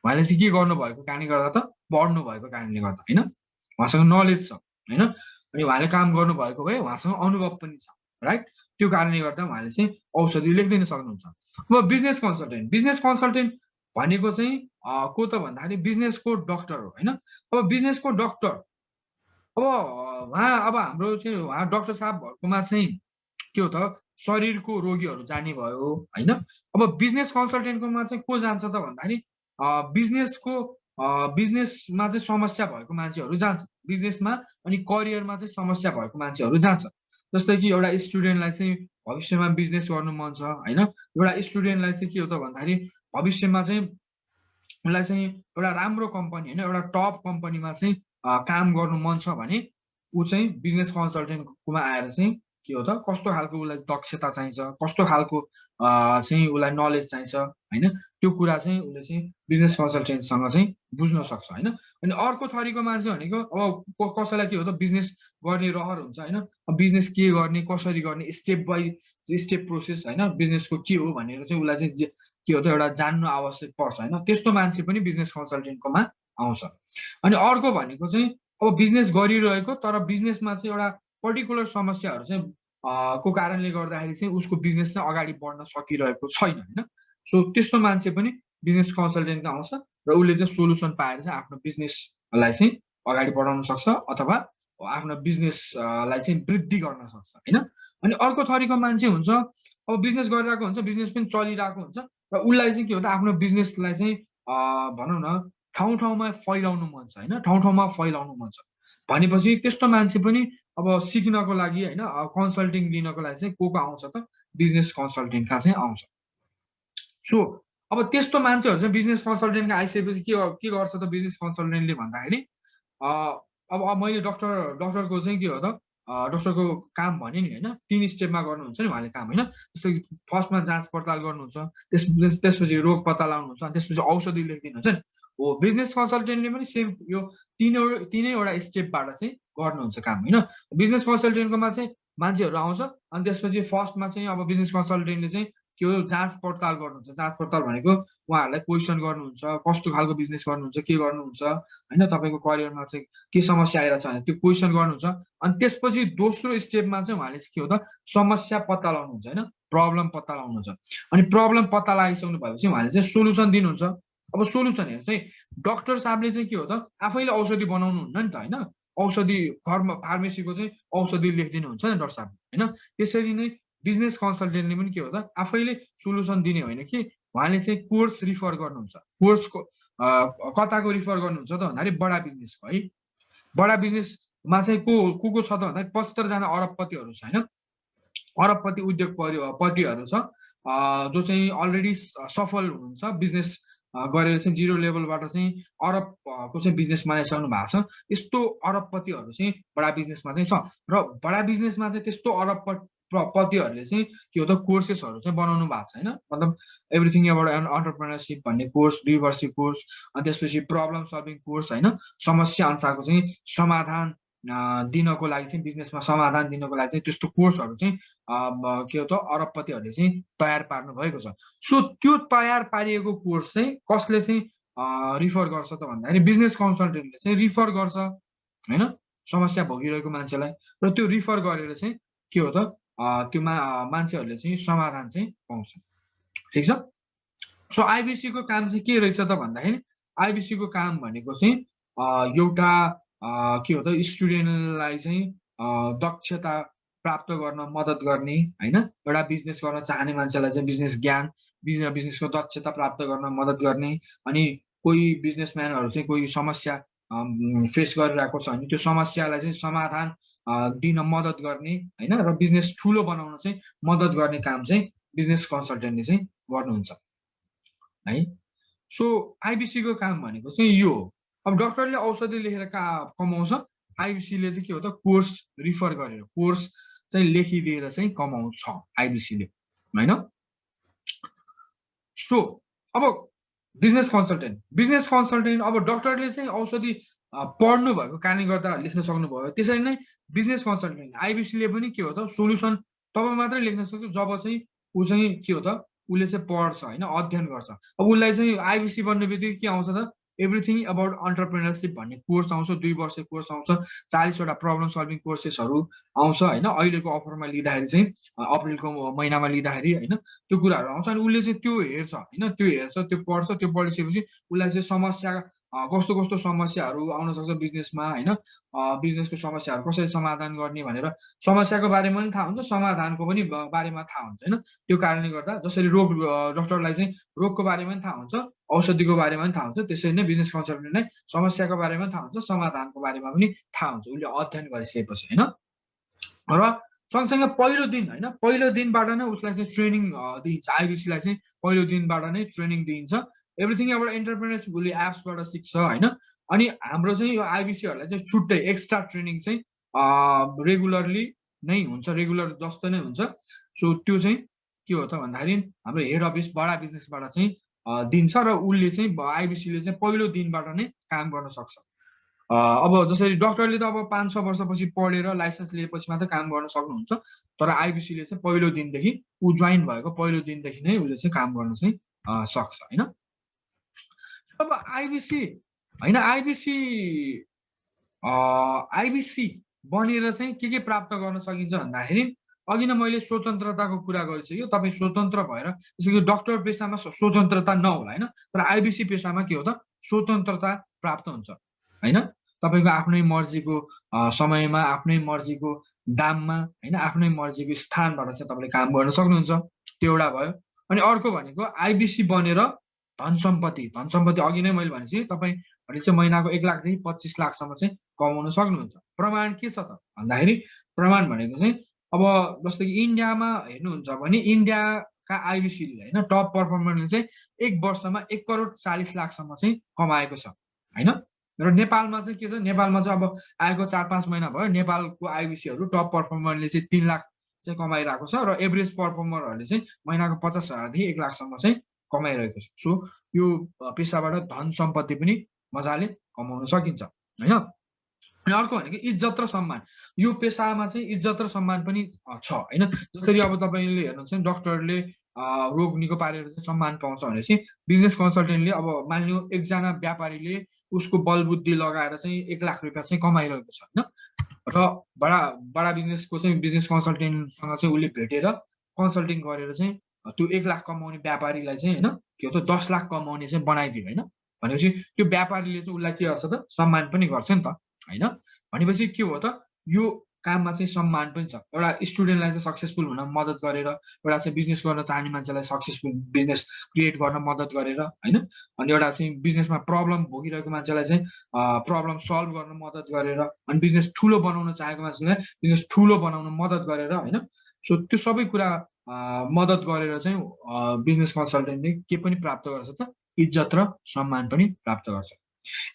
उहाँले चाहिँ के गर्नुभएको कारणले गर्दा त, पढ्नु भएको कारणले गर्दा हैन, उहाँसँग नलेज छ हैन, अनि उहाँले काम गर्नुभएको भए उहाँसँग अनुभव पनि छ, राइट। त्यो कारणले गर्दा उहाँले चाहिँ औषधि लेखिदिन सक्नुहुन्छ। अब बिजनेस कन्सल्टेन्ट भनेको चाहिँ को त भन्दाखेरि बिजनेसको डक्टर हो हैन। अब बिजनेसको डक्टर, अब अब हाम्रो चाहिँ उहाँ डाक्टर साहबहरूकोमा चाहिँ के हो त, शरीरको रोगीहरू जाने भयो हैन। अब बिजनेस कन्सल्टेन्टकोमा चाहिँ को जान्छ त भन्दाखेरि बिजनेसमा चाहिँ समस्या भएको मान्छेहरू जान्छ बिजनेसमा, अनि करियरमा चाहिँ समस्या भएको मान्छेहरू जान्छ। जस्तै कि एउटा स्टुडेन्टलाई चाहिँ भविष्यमा बिजनेस गर्नु मन छ हैन, एउटा स्टुडेन्टलाई चाहिँ के हो त भन्दाखेरि भविष्यमा चाहिँ उनलाई चाहिँ एउटा राम्रो कम्पनी हैन, एउटा टप कम्पनीमा चाहिँ काम गर्नु मन छ भने ऊ चाहिँ बिजनेस कन्सल्टेन्टकोमा आएर चाहिँ के हो त, कस्तो खालको उसलाई दक्षता चाहिन्छ, कस्तो खालको चाहिँ उसलाई नलेज चाहिन्छ हैन, त्यो कुरा चाहिँ उसले चाहिँ बिजनेस कन्सल्टेन्टसँग चाहिँ बुझ्न सक्छ हैन। अनि अर्को थरीको मान्छे भनेको अब कसैलाई के हो त, बिजनेस गर्ने रहर हुन्छ हैन, बिजनेस के गर्ने, कसरी गर्ने, स्टेप बाइ स्टेप प्रोसेस हैन, बिजनेसको के हो भनेर चाहिँ उसलाई चाहिँ के हो त एउटा जान्नु आवश्यक पर्छ हैन। त्यस्तो मान्छे पनि बिजनेस कन्सल्टेन्टकोमा आउँछ। अनि अर्को भनेको चाहिँ अब बिजनेस गरिरहेको तर बिजनेसमा चाहिँ एउटा पर्टिकुलर समस्याहरू चाहिँ को कारणले गर्दाखेरि चाहिँ उसको बिजनेस चाहिँ अगाडि बढ्न सकिरहेको छैन हैन। सो त्यस्तो मान्छे पनि बिजनेस कन्सल्टेन्टमा आउँछ र उसले चाहिँ सोलुसन पाएर चाहिँ आफ्नो बिजनेसलाई चाहिँ अगाडि बढाउन सक्छ अथवा आफ्नो बिजनेसलाई चाहिँ वृद्धि गर्न सक्छ हैन। अनि अर्को थरीको मान्छे हुन्छ, अब बिजनेस गरिरहेको हुन्छ, बिजनेस पनि चलिरहेको हुन्छ र उसलाई चाहिँ के हो त, आफ्नो बिजनेसलाई चाहिँ भनौँ न ठाउँ-ठाउँमा फैलाउनु मन छ हैन, ठाउँ-ठाउँमा फैलाउनु मन छ भनेपछि त्यस्तो मान्छे पनि अब सिक्नको लागि हैन, कन्सल्टिङ दिनको लागि चाहिँ को आउँछ त, बिजनेस कन्सल्टेन्टका चाहिँ आउँछ। सो अब त्यस्तो मान्छेहरू चाहिँ बिजनेस कन्सल्टेन्टको आइसकेपछि के गर्छ त बिजनेस कन्सल्टेन्टले भन्दाखेरि अब मैले डक्टरको चाहिँ के हो त डक्टरको काम भने नि होइन 3 स्टेपमा गर्नुहुन्छ नि उहाँले काम होइन। जस्तै फर्स्टमा जाँच पडताल गर्नुहुन्छ, त्यसपछि रोग पत्ता लगाउनुहुन्छ, अनि त्यसपछि औषधि लेखिदिनुहुन्छ नि। हो बिजनेस कन्सल्टेन्टले पनि सेम यो तीनैवटा स्टेपबाट चाहिँ गर्नुहुन्छ काम होइन। बिजनेस कन्सल्टेन्टकोमा चाहिँ मान्छेहरू आउँछ अनि त्यसपछि फर्स्टमा चाहिँ अब बिजनेस कन्सल्टेन्टले चाहिँ के हो जाँच पडताल गर्नुहुन्छ। जाँच पडताल भनेको उहाँहरूलाई क्वेसन गर्नुहुन्छ, कस्तो खालको बिजनेस गर्नुहुन्छ, के गर्नुहुन्छ होइन, तपाईँको करियरमा चाहिँ के समस्या आइरहेछ भने त्यो क्वेसन गर्नुहुन्छ। अनि त्यसपछि दोस्रो स्टेपमा चाहिँ उहाँले चाहिँ के हो त समस्या पत्ता लगाउनुहुन्छ होइन, प्रब्लम पत्ता लगाउनुहुन्छ। अनि प्रब्लम पत्ता लगाइसक्नु भएपछि उहाँले चाहिँ सोल्युसन दिनुहुन्छ। अब सोल्युसन हेर्नु चाहिँ डक्टर साहबले चाहिँ के हो त आफैले औषधि बनाउनुहुन्न नि त होइन, औषधि फार्मेसीको चाहिँ औषधि लेखिदिनुहुन्छ नि डक्टर साहब होइन। त्यसरी नै बिजनेस कन्सल्टेन्टले पनि के हो त आफैले सोल्युसन दिने होइन कि उहाँले चाहिँ कोर्स रिफर गर्नुहुन्छ। कोर्सको कताको रिफर गर्नुहुन्छ त भन्दाखेरि बडा बिजनेसको है। बडा बिजनेसमा चाहिँ को छ त भन्दाखेरि 75 जना अरबपतिहरू छ होइन, अरबपति उद्योगपतिहरू छ जो चाहिँ अलरेडी सफल हुनुहुन्छ, बिजनेस गरेर चाहिँ 0 लेभलबाट चाहिँ अरबको चाहिँ बिजनेस बनाइसक्नु भएको छ। यस्तो अरबपतिहरू चाहिँ बडा बिजनेसमा चाहिँ छ र बडा बिजनेसमा चाहिँ त्यस्तो अरबपतिहरूले चाहिँ के हो त कोर्सेसहरू चाहिँ बनाउनु भएको छ होइन। मतलब एभ्रिथिङ अबाउट एन्टरप्रेन्योरसिप भन्ने कोर्स, 2 वर्षीय कोर्स, अनि त्यसपछि प्रब्लम सल्भिङ कोर्स होइन, समस्या अनुसारको चाहिँ समाधान दिनको लागि चाहिँ बिजनेसमा समाधान दिनको लागि चाहिँ त्यस्तो कोर्सहरू चाहिँ के हो त अरबपतिहरूले चाहिँ तयार पार्नु भएको छ। सो त्यो तयार पारिएको कोर्स चाहिँ कसले चाहिँ रिफर गर्छ त भन्दाखेरि बिजनेस कन्सल्टेन्टले चाहिँ रिफर गर्छ होइन समस्या भोगिरहेको मान्छेलाई। र त्यो रिफर गरेर चाहिँ के हो त त्यो मान्छेहरूले चाहिँ समाधान चाहिँ पाउँछ। ठिक छ। सो आइबिसीको काम चाहिँ के रहेछ त भन्दाखेरि आइबिसीको काम भनेको चाहिँ एउटा के हो त स्टुडेन्टलाई चाहिँ दक्षता प्राप्त गर्न मद्दत गर्ने होइन, एउटा बिजनेस गर्न चाहने मान्छेलाई चाहिँ बिजनेस ज्ञान बिजनेसको दक्षता प्राप्त गर्न मद्दत गर्ने। अनि कोही बिजनेसम्यानहरू चाहिँ कोही समस्या फेस गरिरहेको छ भने त्यो समस्यालाई चाहिँ समाधान दिन मद्दत गर्ने होइन, र बिजनेस ठुलो बनाउन चाहिँ मद्दत गर्ने काम चाहिँ बिजनेस कन्सल्टेन्टले चाहिँ गर्नुहुन्छ है। सो आइबिसीको काम भनेको चाहिँ यो हो। अब डक्टरले औषधि लेखेर कमाउँछ, आइबिसीले चाहिँ के हो त कोर्स रिफर गरेर कोर्स चाहिँ लेखिदिएर चाहिँ कमाउँछ आइबिसीले होइन। सो अब बिजनेस कन्सल्टेन्ट अब डक्टरले चाहिँ औषधि पढ्नु भएको कारणले गर्दा लेख्न सक्नुभयो। त्यसरी नै बिजनेस कन्सल्टेन्ट आइबिसीले पनि के हो त सोल्युसन तब मात्रै लेख्न सक्छ जब चाहिँ ऊ चाहिँ के हो त उसले चाहिँ पढ्छ होइन, अध्ययन गर्छ। अब उसलाई चाहिँ आइबिसी बन्ने बित्तिकै के आउँछ त एभ्रिथिङ अबाउट अन्टरप्रेन्योरसिप भन्ने कोर्स आउँछ, 2 वर्षीय कोर्स आउँछ, 40वटा प्रब्लम सल्भिङ कोर्सेसहरू आउँछ होइन। अहिलेको अफरमा लिँदाखेरि चाहिँ अप्रिलको महिनामा लिँदाखेरि होइन त्यो कुराहरू आउँछ। अनि उसले चाहिँ त्यो हेर्छ होइन, त्यो हेर्छ, त्यो पढ्छ, त्यो पढिसकेपछि उसलाई चाहिँ समस्या कस्तो कस्तो समस्याहरू आउन सक्छ बिजनेसमा होइन, बिजनेसको समस्याहरू कसरी समाधान गर्ने भनेर समस्याको बारेमा पनि थाहा हुन्छ, समाधानको पनि बारेमा थाहा हुन्छ होइन। त्यो कारणले गर्दा जसरी रोग डक्टरलाई चाहिँ रोगको बारेमा पनि थाहा हुन्छ, औषधिको बारेमा पनि थाहा हुन्छ, त्यसरी नै बिजनेस कन्सल्टेन्टलाई समस्याको बारेमा थाहा हुन्छ, समाधानको बारेमा पनि थाहा हुन्छ उसले अध्ययन गरिसकेपछि होइन। र सँगसँगै पहिलो दिनबाट नै उसलाई चाहिँ ट्रेनिङ दिइन्छ, आइबिसीलाई चाहिँ पहिलो दिनबाट नै ट्रेनिङ दिइन्छ। एभ्रिथिङ अबाउट एन्टरप्रेन्योरसिप उसले एप्सबाट सिक्छ होइन। अनि हाम्रो चाहिँ यो आइबिसीहरूलाई चाहिँ छुट्टै एक्स्ट्रा ट्रेनिङ चाहिँ रेगुलरली नै हुन्छ, रेगुलर जस्तो नै हुन्छ। सो त्यो चाहिँ के हो त भन्दाखेरि हाम्रो हेड अफिस बडा बिजनेसबाट चाहिँ दिन्छ र उसले चाहिँ आइबिसीले चाहिँ पहिलो दिनबाट नै काम गर्न सक्छ। अब जसरी डक्टरले त अब 5-6 वर्षपछि पढेर लाइसेन्स लिएपछि मात्र काम गर्न सक्नुहुन्छ, तर आइबिसीले चाहिँ पहिलो दिनदेखि ऊ जोइन भएको पहिलो दिनदेखि नै उसले चाहिँ काम गर्न चाहिँ सक्छ होइन। अब आइबिसी होइन आइबिसी बनेर चाहिँ के प्राप्त गर्न सकिन्छ भन्दाखेरि अघि नै मैले स्वतन्त्रताको कुरा गरिसक्यो। तपाईँ स्वतन्त्र भएर जस्तो कि डक्टर पेसामा स्वतन्त्रता नहोला होइन, तर आइबिसी पेसामा के हो त स्वतन्त्रता प्राप्त हुन्छ होइन। तपाईँको आफ्नै मर्जीको समयमा आफ्नै मर्जीको दाममा होइन, आफ्नै मर्जीको स्थानबाट चाहिँ तपाईँले काम गर्न सक्नुहुन्छ, त्यो एउटा भयो। अनि अर्को भनेको आइबिसी बनेर धन सम्पत्ति अघि नै मैले भनेपछि तपाईँहरूले चाहिँ महिनाको 1 लाखदेखि 25 लाखसम्म चाहिँ कमाउन सक्नुहुन्छ। प्रमाण के छ त भन्दाखेरि प्रमाण भनेको चाहिँ अब जस्तो कि इन्डियामा हेर्नुहुन्छ भने इन्डिया आइबिसीले होइन टप पर्फर्मरले चाहिँ 1 वर्षमा 1,40,00,000 चाहिँ कमाएको छ होइन। र नेपालमा चाहिँ के छ, नेपालमा चाहिँ अब आएको 4-5 महिना भयो नेपालको आइबिसीहरू टप पर्फर्मरले चाहिँ 3 लाख चाहिँ कमाइरहेको छ र एभरेज पर्फर्मरहरूले चाहिँ महिनाको 50,000 देखि 1 लाखसम्म चाहिँ कमाइरहेको छ। सो यो पेसाबाट धन सम्पत्ति पनि मजाले कमाउन सकिन्छ होइन। अनि अर्को भनेको इज्जत र सम्मान। यो पेसामा चाहिँ इज्जत र सम्मान पनि छ होइन। जसरी अब तपाईँले हेर्नुहुन्छ नि डक्टरले रोग निको पारेर चाहिँ सम्मान पाउँछ भनेपछि बिजनेस कन्सल्टेन्टले अब मानिलियो एकजना व्यापारीले उसको बलबुद्धि लगाएर चाहिँ 1 लाख रुपियाँ चाहिँ कमाइरहेको छ होइन। र बडा बिजनेसको चाहिँ बिजनेस कन्सल्टेन्टसँग चाहिँ उसले भेटेर कन्सल्टिङ गरेर चाहिँ त्यो 1 लाख कमाउने व्यापारीलाई चाहिँ होइन के हो त 10 लाख कमाउने चाहिँ बनाइदियो होइन। भनेपछि त्यो व्यापारीले चाहिँ उसलाई के गर्छ त सम्मान पनि गर्छ नि त होइन। भनेपछि के हो त यो काममा चाहिँ सम्मान पनि छ। एउटा स्टुडेन्टलाई चाहिँ सक्सेसफुल हुन मद्दत गरेर, एउटा चाहिँ बिजनेस गर्न चाहने मान्छेलाई सक्सेसफुल बिजनेस क्रिएट गर्न मद्दत गरेर होइन। अनि एउटा चाहिँ बिजनेसमा प्रब्लम भोगिरहेको मान्छेलाई चाहिँ प्रब्लम सल्भ गर्न मद्दत गरेर, अनि बिजनेस ठुलो बनाउन चाहेको मान्छेलाई बिजनेस ठुलो बनाउन मद्दत गरेर होइन। सो त्यो सबै कुरा मद्दत गरेर चाहिँ बिजनेस कन्सल्टेन्टले के पनि प्राप्त गर्छ त इज्जत र सम्मान पनि प्राप्त गर्छ।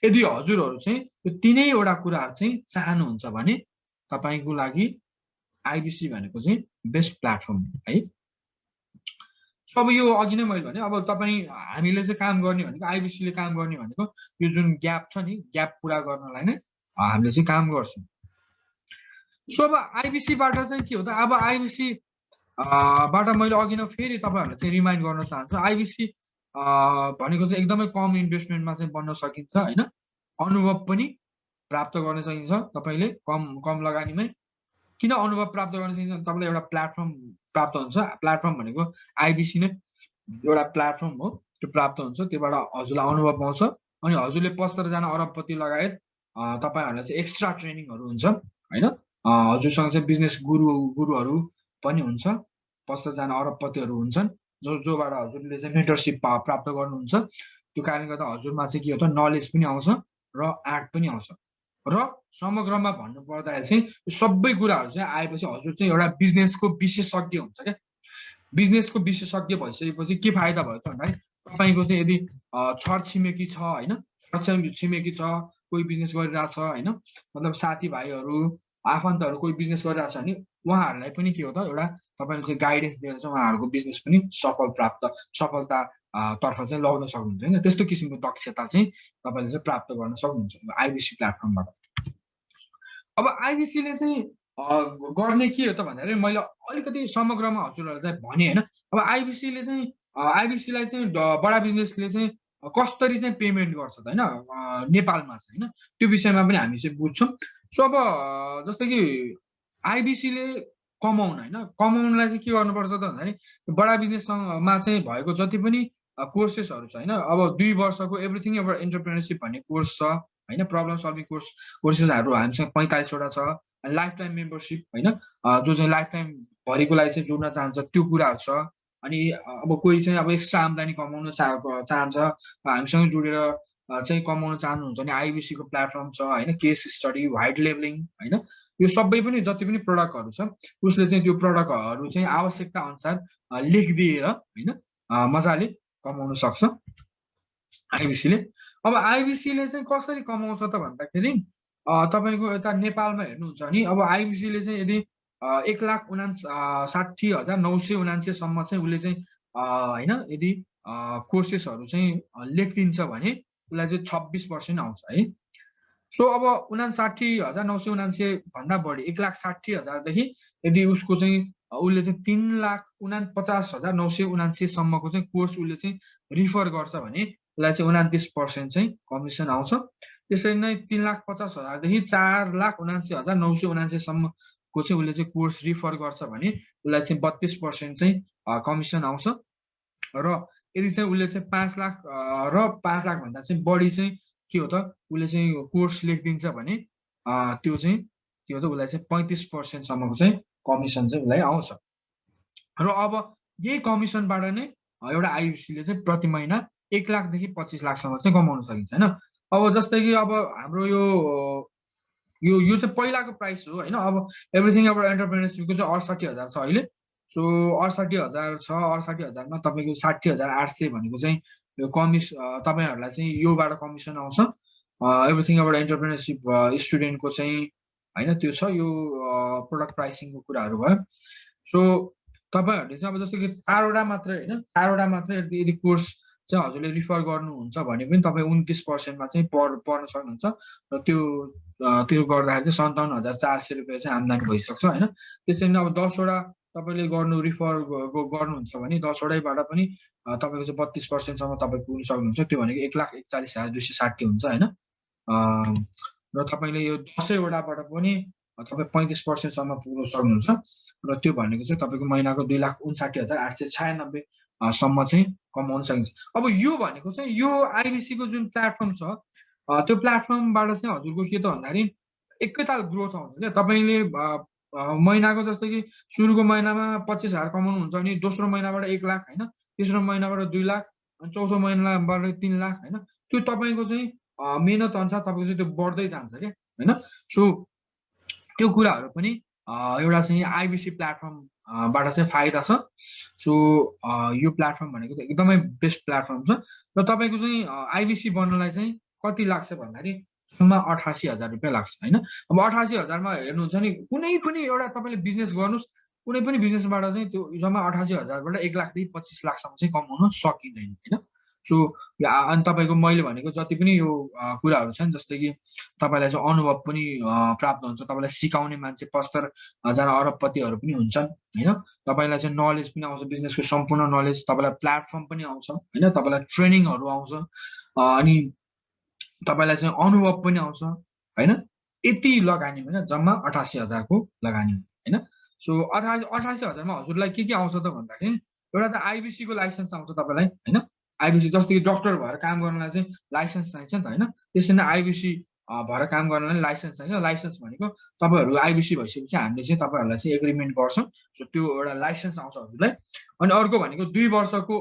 यदि हजुरहरू चाहिँ यो तीनैवटा कुराहरू चाहिँ चाहनुहुन्छ भने तपाईको लागि आइबिसी भनेको चाहिँ बेस्ट प्लेटफर्म है। अब यो अघि नै मैले भने अब तपाईँ हामीले चाहिँ काम गर्ने भनेको आइबिसीले काम गर्ने भनेको यो जुन ग्याप छ नि ग्याप पुरा गर्नलाई नै हामीले चाहिँ काम गर्छौँ। सो अब आइबिसीबाट चाहिँ के हो त अब आइबिसी बाट मैले अघि नै फेरि तपाईँहरूलाई चाहिँ रिमाइन्ड गर्न चाहन्छु आइबिसी भनेको चाहिँ एकदमै कम इन्भेस्टमेन्टमा चाहिँ बन्न सकिन्छ होइन। अनुभव पनि प्राप्त गर्न सकिन्छ तपाईँले कम लगानीमै। किन अनुभव प्राप्त गर्न सकिन्छ तपाईँलाई एउटा प्लेटफर्म प्राप्त हुन्छ। प्लेटफर्म भनेको आइबिसी नै एउटा प्लेटफर्म हो, त्यो प्राप्त हुन्छ। त्योबाट हजुरलाई अनुभव पाउँछ अनि हजुरले 15जना अरबपति लगायत तपाईँहरूलाई चाहिँ एक्स्ट्रा ट्रेनिङहरू हुन्छ होइन। हजुरसँग चाहिँ बिजनेस गुरुहरू पनि हुन्छ, 15जना अरबपतिहरू हुन्छन् जोबाट हजुरले चाहिँ मेन्टरसिप प्राप्त गर्नुहुन्छ। त्यो कारणले गर्दा हजुरमा चाहिँ के हो त नलेज पनि आउँछ र आर्ट पनि आउँछ। र समग्रमा भन्नु पर्दाखेरि चाहिँ यो सबै कुराहरू चाहिँ आएपछि हजुर चाहिँ एउटा बिजनेसको विशेषज्ञ हुन्छ क्या। बिजनेसको विशेषज्ञ भइसकेपछि के फाइदा भयो त भन्दाखेरि तपाईँको चाहिँ यदि छरछिमेकी छ होइन, छरछिमेकी छ कोही बिजनेस गरिरहेछ होइन, मतलब साथीभाइहरू आफन्तहरू कोही बिजनेस गरिरहेछ भने उहाँहरूलाई पनि के हो त एउटा तपाईँले चाहिँ गाइडेन्स दिएर चाहिँ उहाँहरूको बिजनेस पनि सफलता तर्फ चाहिँ लग्न सक्नुहुन्छ होइन। त्यस्तो किसिमको दक्षता चाहिँ तपाईँले चाहिँ प्राप्त गर्न सक्नुहुन्छ आइबिसी प्लेटफर्मबाट। अब आइबिसीले चाहिँ गर्ने के हो त भन्दाखेरि मैले अलिकति समग्रमा हजुरहरूलाई चाहिँ भने होइन। अब आइबिसीले चाहिँ आइबिसीलाई चाहिँ बडा बिजनेसले चाहिँ कसरी चाहिँ पेमेन्ट गर्छ त होइन नेपालमा चाहिँ होइन, त्यो विषयमा पनि हामी चाहिँ बुझ्छौँ। सो अब जस्तै कि आइबिसीले कमाउन होइन, कमाउनलाई चाहिँ के गर्नुपर्छ त भन्दाखेरि बडा बिजनेसमा चाहिँ भएको जति पनि कोर्सेसहरू छ होइन। अब 2 वर्षको एभ्रिथिङ एबाउट एन्टरप्रेन्योरसिप भन्ने कोर्स छ होइन, प्रब्लम सल्भिङ कोर्सेसहरू हामीसँग 45वटा छ। लाइफ टाइम मेम्बरसिप होइन, जो चाहिँ लाइफ टाइम भरिको लागि चाहिँ जोड्न चाहन्छ त्यो कुराहरू छ। अनि अब कोही चाहिँ अब एक्स्ट्रा आम्दानी कमाउन चाहन्छ हामीसँग जोडेर चाहिँ कमाउन चाहनुहुन्छ भने आइबिसीको प्लेटफर्म छ होइन, केस स्टडी, व्हाइट लेभलिङ होइन, यो सबै पनि जति पनि प्रडक्टहरू छ उसले चाहिँ त्यो प्रडक्टहरू चाहिँ आवश्यकता अनुसार लेखिदिएर होइन मजाले कमाउन सक्छ आइबिसीले। अब आइबिसीले चाहिँ कसरी कमाउँछ त भन्दाखेरि तपाईँको यता नेपालमा हेर्नुहुन्छ भने अब आइबिसीले चाहिँ यदि 1,59,979 सम्म चाहिँ उसले चाहिँ होइन यदि कोर्सेसहरू चाहिँ लेखिदिन्छ भने उसलाई चाहिँ 26% आउँछ है। सो अब 59,979 भन्दा बढी 1,60,000 देखि यदि उसको चाहिँ उसले चाहिँ 3,49,979 सम्मको चाहिँ कोर्स उसले चाहिँ रिफर गर्छ भने उसलाई चाहिँ 29% चाहिँ कमिसन आउँछ। त्यसरी नै 3,50,000 देखि 4,79,979 सम्मको चाहिँ उसले चाहिँ कोर्स रिफर गर्छ भने उसलाई चाहिँ 32% चाहिँ कमिसन आउँछ। र यदि चाहिँ उसले चाहिँ 5 लाख र 5 लाख भन्दा चाहिँ बढी चाहिँ के हो त उसले चाहिँ कोर्स लेखिदिन्छ भने त्यो चाहिँ के हो त उसलाई चाहिँ 35% सम्मको चाहिँ कमिसन चाहिँ उसलाई आउँछ। र अब यही कमिसनबाट नै एउटा आइबिसीले चाहिँ प्रति महिना 1 लाखदेखि 25 लाखसम्म चाहिँ कमाउन सकिन्छ होइन। अब जस्तै कि अब हाम्रो यो चाहिँ पहिलाको प्राइस हो होइन। अब एभ्रिथिङ अब एन्टरप्रेन्योरसिपको चाहिँ 68,000 छ अहिले सो 68,000 छ, 68,000 मा तपाईको 60,800 भनेको चाहिँ यो तपाईहरुलाई चाहिँ योबाट कमिसन आउँछ। एभ्रिथिङ अबाउट एन्टरप्रेन्योरशिप स्टुडेन्टको चाहिँ हैन त्यो छ, यो प्रोडक्ट प्राइसिङको कुराहरु भयो। सो तपाईहरुले चाहिँ अब जस्तो कि 4वटा मात्र हैन, 4वटा मात्र यदि कोर्स चाहिँ हजुरले रिफर गर्नुहुन्छ भने पनि तपाई 29% मा चाहिँ पर्न सक्नुहुन्छ र त्यो गर्दाखेरि चाहिँ 57,400 रुपैयाँ चाहिँ आम्दानी भइसक्छ हैन। त्यसैले अब 10वटा तपाईले रिफर गर्नुहुन्छ भने 10वटैबाट पनि तपाईको चाहिँ 32% सम्म तपाई पुग्न सक्नुहुन्छ। त्यो भनेको 1,41,260 हुन्छ हैन। र तपाईले यो 10वटाबाट पनि तपाई 35% सम्म पुग्न सक्नुहुन्छ र त्यो भनेको चाहिँ तपाईको महिनाको 2,59,896 सम्म चाहिँ कमाउन सकिन्छ। अब यो भनेको चाहिँ यो आईबीसी को जुन प्लेटफर्म छ त्यो प्लेटफर्मबाट चाहिँ हजुरको के त भन्दाखेरि एकैताल ग्रोथ आउँछ क्या। तपाईले महिनाको जस्तो कि सुरुको महिनामा 25,000 कमाउनुहुन्छ भने दोस्रो महिनाबाट 1 लाख हैन, तेस्रो महिनाबाट 2 लाख अनि चौथो महिनाबाट 3 लाख हैन। त्यो तपाईको चाहिँ मेहनत अनुसार तपाईको चाहिँ त्यो बढ्दै जान्छ के हैन। सो त्यो कुराहरु पनि एउटा चाहिँ आईबीसी प्लेटफर्म बाट चाहिँ फाइदा छ। सो यो प्लेटफर्म भनेको त एकदमै बेस्ट प्लेटफर्म छ र तपाईको चाहिँ आईबीसी बन्नलाई चाहिँ कति लाग्छ भन्दाखेरि सुरुमा 88,000 रुपैयाँ लाग्छ हैन। अब 88,000 मा हेर्नुहुन्छ नि कुनै पनि एउटा तपाईले बिजनेस गर्नुस्, कुनै पनि बिजनेसबाट चाहिँ त्यो जम्मा 88,000 बाट 1 लाख देखि 25 लाख सम्म चाहिँ कमाउन सकिँदैन हैन। सो अनि तपाईको मैले भनेको जति पनि यो कुराहरु छन् जस्तै कि तपाईलाई चाहिँ अनुभव पनि प्राप्त हुन्छ, तपाईलाई सिकाउने मान्छे 75 जना अरबपतिहरु पनि हुन्छन् हैन। तपाईलाई चाहिँ नलेज पनि आउँछ, बिजनेसको सम्पूर्ण नलेज, तपाईलाई प्लेटफर्म पनि आउँछ हैन, तपाईलाई ट्रेनिङहरु आउँछ अनि तपाईलाई चाहिँ अनुभव पनि आउँछ हैन। यति लगानी हैन, जम्मा 88,000 को लगानी हैन। सो 88,000 मा हजुरलाई के आउँछ त भन्दाखेरि एउटा त आईबीसी को लाइसेन्स आउँछ तपाईलाई हैन। आईबीसी जस्तो कि डाक्टर भएर काम गर्नलाई चाहिँ लाइसेन्स चाहिन्छ नि त हैन। त्यसैले आईबीसी भएर काम गर्नलाई लाइसेन्स चाहिन्छ। लाइसेन्स भनेको तपाईहरु आईबीसी भइसकेपछि हामीले चाहिँ तपाईहरुलाई चाहिँ एग्रीमेन्ट गर्छौं। सो त्यो एउटा लाइसेन्स आउँछ हजुरलाई। अनि अर्को भनेको 2 वर्षको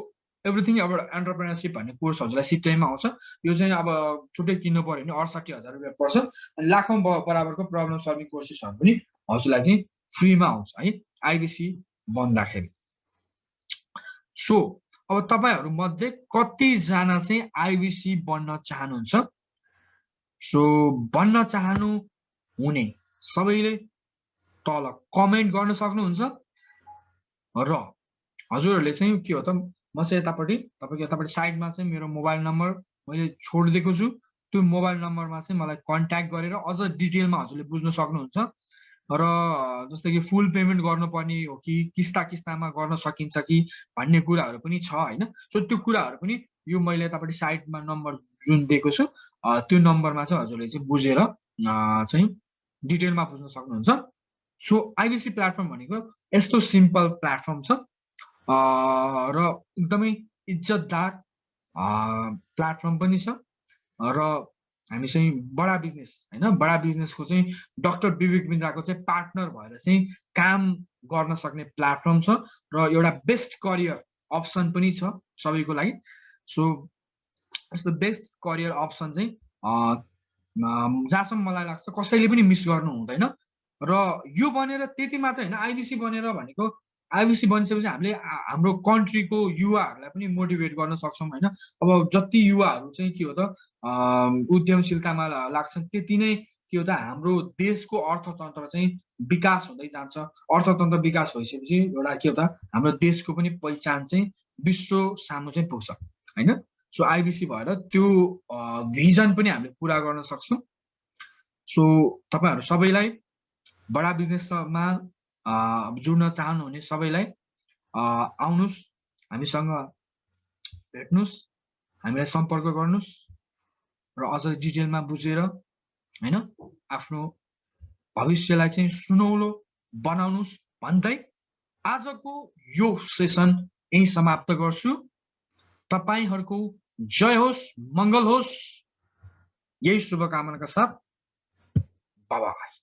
एभ्रिथिङ अब एन्टरप्रेन्योरशिप भन्ने कोर्स हजुरलाई सिटैमा आउँछ। यो चाहिँ अब छुट्टै किन्नु पर्यो भने 68,000 रुपैयाँ पर्छ। अनि लाखौं बराबरको प्रब्लम सल्भिङ कोर्सेसहरु पनि हजुरलाई चाहिँ फ्रीमा आउँछ है आईबीसी बन्दाखेरि। सो अब तपाईहरु मध्ये कति जना चाहिँ आईबीसी बन्न चाहनुहुन्छ? सो बन्न चाहनु हुने सबैले तल कमेन्ट गर्न सक्नुहुन्छ र हजुरहरुले चाहिँ के हो त म चाहिँ यतापट्टि तपाईको यतापट्टि साइडमा चाहिँ मेरो मोबाइल नम्बर मैले छोडिदिएको छु। त्यो मोबाइल नम्बरमा चाहिँ मलाई कन्ट्याक्ट गरेर अझ डिटेलमा हजुरले बुझ्न सक्नुहुन्छ र जस्तै कि फुल पेमेन्ट गर्नुपर्ने हो कि किस्तामा गर्न सकिन्छ कि भन्ने कुराहरु पनि छ हैन। सो त्यो कुराहरु पनि यो मैले यतापट्टि साइडमा नम्बर जुन दिएको छु त्यो नम्बरमा चाहिँ हजुरले चाहिँ बुझेर चाहिँ डिटेलमा बुझ्न सक्नुहुन्छ। सो आईबीसी प्लेटफर्म भनेको यस्तो सिम्पल प्लेटफर्म छ र एकदमै इज्जतदार प्लेटफर्म पनि छ र हामी चाहिँ बडा बिजनेस हैन, बडा बिजनेसको चाहिँ डाक्टर विवेक बिन्द्राको चाहिँ पार्टनर भएर चाहिँ काम गर्न सक्ने प्लेटफर्म छ र एउटा बेस्ट करियर अप्सन पनि छ सबैको लागि। सो यस्तो बेस्ट करियर अप्सन चाहिँ जहाँसम्म मलाई लाग्छ कसैले पनि मिस गर्नु हुँदैन। र यो बनेर त्यति मात्र हैन, आईबीसी बनेर भनेको आईबीसी बनिसकेपछि हामीले हाम्रो कन्ट्रीको युवाहरुलाई पनि मोटिभेट गर्न सक्छौं हैन। अब जति युवाहरु चाहिँ के हो त उद्यमशीलतामा लाग्छन् त्यति नै के हो त हाम्रो देशको अर्थतन्त्र चाहिँ विकास हुँदै जान्छ। अर्थतन्त्र विकास भइसकेपछि एउटा के हो त हाम्रो देशको पनि पहिचान चाहिँ विश्व सामु चाहिँ पुग्छ हैन। सो आईबीसी भएर त्यो भिजन पनि हामीले पूरा गर्न सक्छौं। सो तपाईहरु सबैलाई बडा बिजनेसमा जुड्न चाहनुहुने सबैलाई आउनुस्, हामीसँग भेट्नुस्, हामीलाई सम्पर्क गर्नुस् र अझ डिटेलमा बुझेर हैन आफ्नो भविष्यलाई चाहिँ सुनौलो बनाउनुस् भन्दै आजको यो सेसन यही समाप्त गर्छु। तपाईहरुको जय होस्, मंगल होस्, यही शुभकामनाका साथ बाइ बाइ।